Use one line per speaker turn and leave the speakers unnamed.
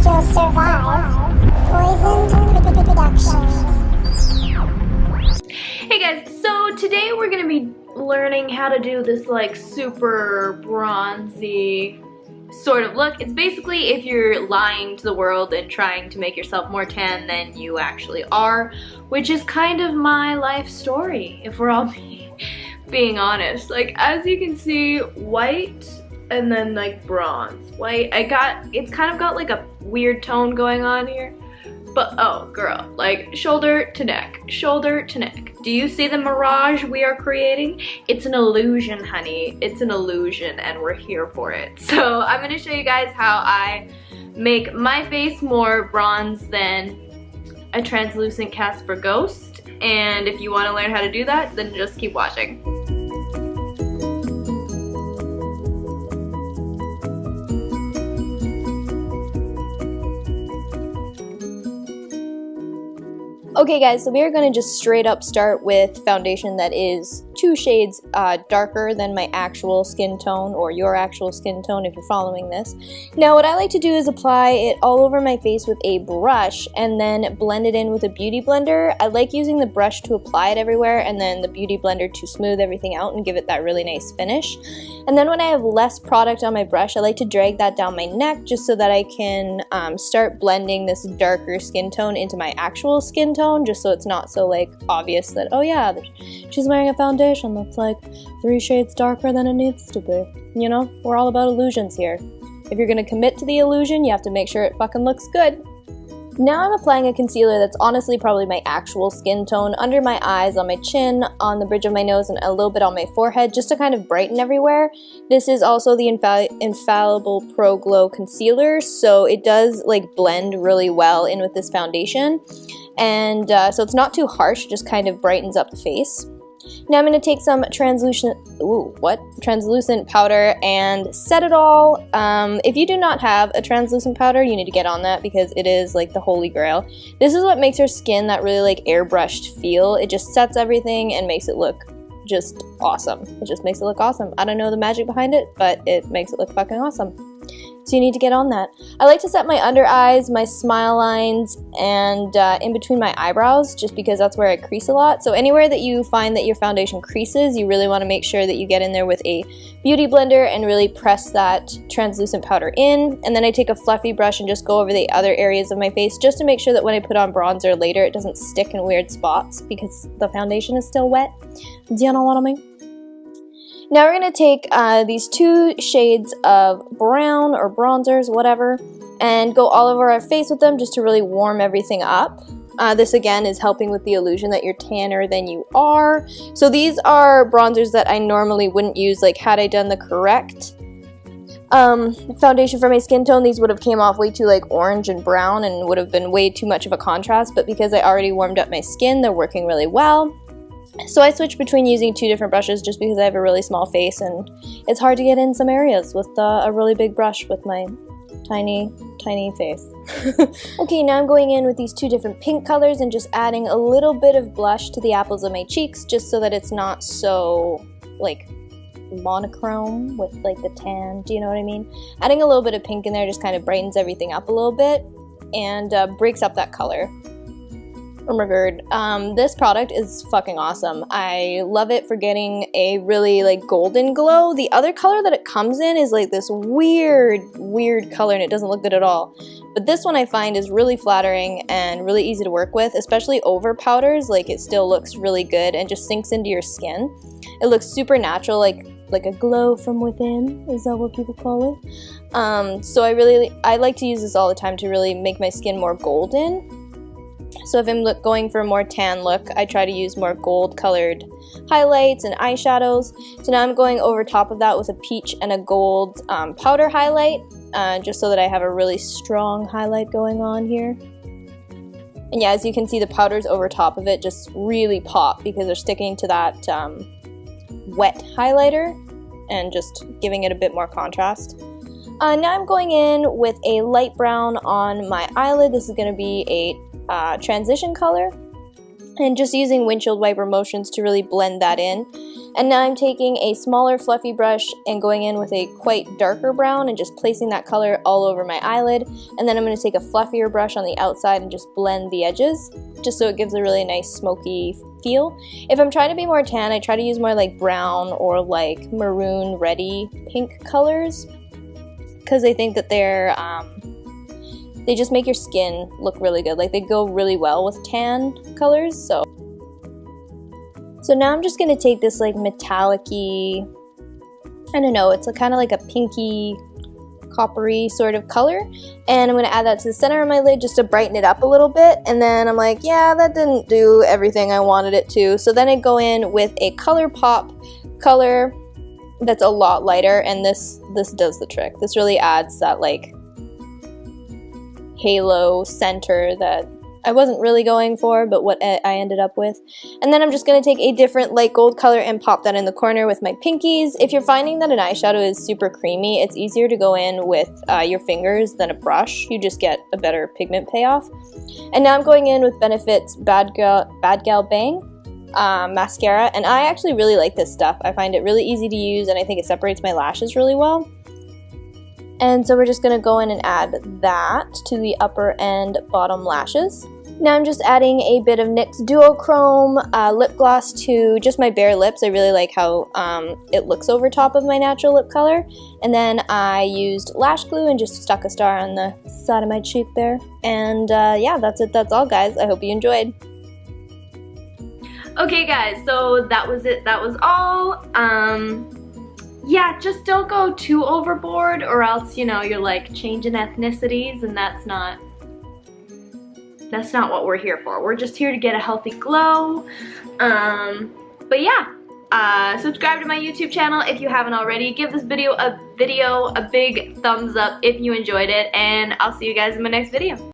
you'll survive. Poisoned Productions.
Hey guys, so today we're gonna be learning how to do this like super bronzy sort of look. It's basically if you're lying to the world and trying to make yourself more tan than you actually are, which is kind of my life story, if we're all being honest. Like, as you can see, white and then like bronze. White, it's kind of got like a weird tone going on here. But oh girl, like shoulder to neck, shoulder to neck. Do you see the mirage we are creating? It's an illusion, honey. It's an illusion and we're here for it. So I'm gonna show you guys how I make my face more bronze than a translucent Casper ghost. And if you wanna learn how to do that, then just keep watching. Okay guys, so we are going to just straight up start with foundation that is 2 shades darker than my actual skin tone, or your actual skin tone if you're following this. Now what I like to do is apply it all over my face with a brush and then blend it in with a beauty blender. I like using the brush to apply it everywhere and then the beauty blender to smooth everything out and give it that really nice finish. And then when I have less product on my brush, I like to drag that down my neck just so that I can start blending this darker skin tone into my actual skin tone, just so it's not so like obvious that, oh yeah, she's wearing a foundation that's like 3 shades darker than it needs to be. You know, we're all about illusions here. If you're gonna commit to the illusion, you have to make sure it fucking looks good. Now I'm applying a concealer that's honestly probably my actual skin tone under my eyes, on my chin, on the bridge of my nose, and a little bit on my forehead, just to kind of brighten everywhere. This is also the Infallible Pro Glow Concealer, so it does like blend really well in with this foundation. And so it's not too harsh, it just kind of brightens up the face. Now I'm going to take some translucent powder and set it all. If you do not have a translucent powder, you need to get on that because it is like the holy grail. This is what makes your skin that really like airbrushed feel. It just sets everything and makes it look just awesome. It just makes it look awesome. I don't know the magic behind it, but it makes it look fucking awesome. So you need to get on that. I like to set my under eyes, my smile lines, and in between my eyebrows, just because that's where I crease a lot. So anywhere that you find that your foundation creases, you really want to make sure that you get in there with a beauty blender and really press that translucent powder in. And then I take a fluffy brush and just go over the other areas of my face just to make sure that when I put on bronzer later, it doesn't stick in weird spots because the foundation is still wet. Do you know what I mean? Now we're going to take these 2 shades of brown or bronzers, whatever, and go all over our face with them just to really warm everything up. This again is helping with the illusion that you're tanner than you are. So these are bronzers that I normally wouldn't use, like had I done the correct foundation for my skin tone, these would have came off way too like orange and brown and would have been way too much of a contrast, but because I already warmed up my skin, they're working really well. So I switch between using 2 different brushes just because I have a really small face and it's hard to get in some areas with a really big brush with my tiny face. Okay, now I'm going in with these 2 different pink colors and just adding a little bit of blush to the apples of my cheeks just so that it's not so like monochrome with like the tan, do you know what I mean? Adding a little bit of pink in there just kind of brightens everything up a little bit and breaks up that color. Oh my god, this product is fucking awesome. I love it for getting a really like golden glow. The other color that it comes in is like this weird color and it doesn't look good at all. But this one I find is really flattering and really easy to work with, especially over powders. Like it still looks really good and just sinks into your skin. It looks super natural, like a glow from within, is that what people call it? So I like to use this all the time to really make my skin more golden. So if I'm going for a more tan look, I try to use more gold colored highlights and eyeshadows. So now I'm going over top of that with a peach and a gold powder highlight, just so that I have a really strong highlight going on here. And yeah, as you can see, the powders over top of it just really pop because they're sticking to that wet highlighter and just giving it a bit more contrast. Now I'm going in with a light brown on my eyelid. This is going to be a transition color. and just using windshield wiper motions to really blend that in. And now I'm taking a smaller fluffy brush and going in with a quite darker brown and just placing that color all over my eyelid. And then I'm going to take a fluffier brush on the outside and just blend the edges, just so it gives a really nice smoky feel. If I'm trying to be more tan, I try to use more like brown or like maroon, reddy, pink colors, because I think that they just make your skin look really good. Like they go really well with tan colors. So now I'm just gonna take this like metallic-y, I don't know, it's kind of like a pinky, coppery sort of color, and I'm gonna add that to the center of my lid just to brighten it up a little bit. And then I'm like, yeah, that didn't do everything I wanted it to. So then I go in with a ColourPop color that's a lot lighter, and this does the trick. This really adds that like halo center that I wasn't really going for, but what I ended up with. And then I'm just going to take a different light gold color and pop that in the corner with my pinkies. If you're finding that an eyeshadow is super creamy, it's easier to go in with your fingers than a brush. You just get a better pigment payoff. And now I'm going in with Benefit's Bad Gal Bang mascara, and I actually really like this stuff. I find it really easy to use, and I think it separates my lashes really well. And so we're just going to go in and add that to the upper and bottom lashes. Now I'm just adding a bit of NYX Duochrome lip gloss to just my bare lips. I really like how it looks over top of my natural lip color. And then I used lash glue and just stuck a star on the side of my cheek there. And yeah, that's it. That's all, guys. I hope you enjoyed. Okay, guys, so that was it. That was all. Yeah, just don't go too overboard, or else, you know, you're like changing ethnicities, and that's not what we're here for. We're just here to get a healthy glow. But yeah, subscribe to my YouTube channel if you haven't already. Give this video a big thumbs up if you enjoyed it, and I'll see you guys in my next video.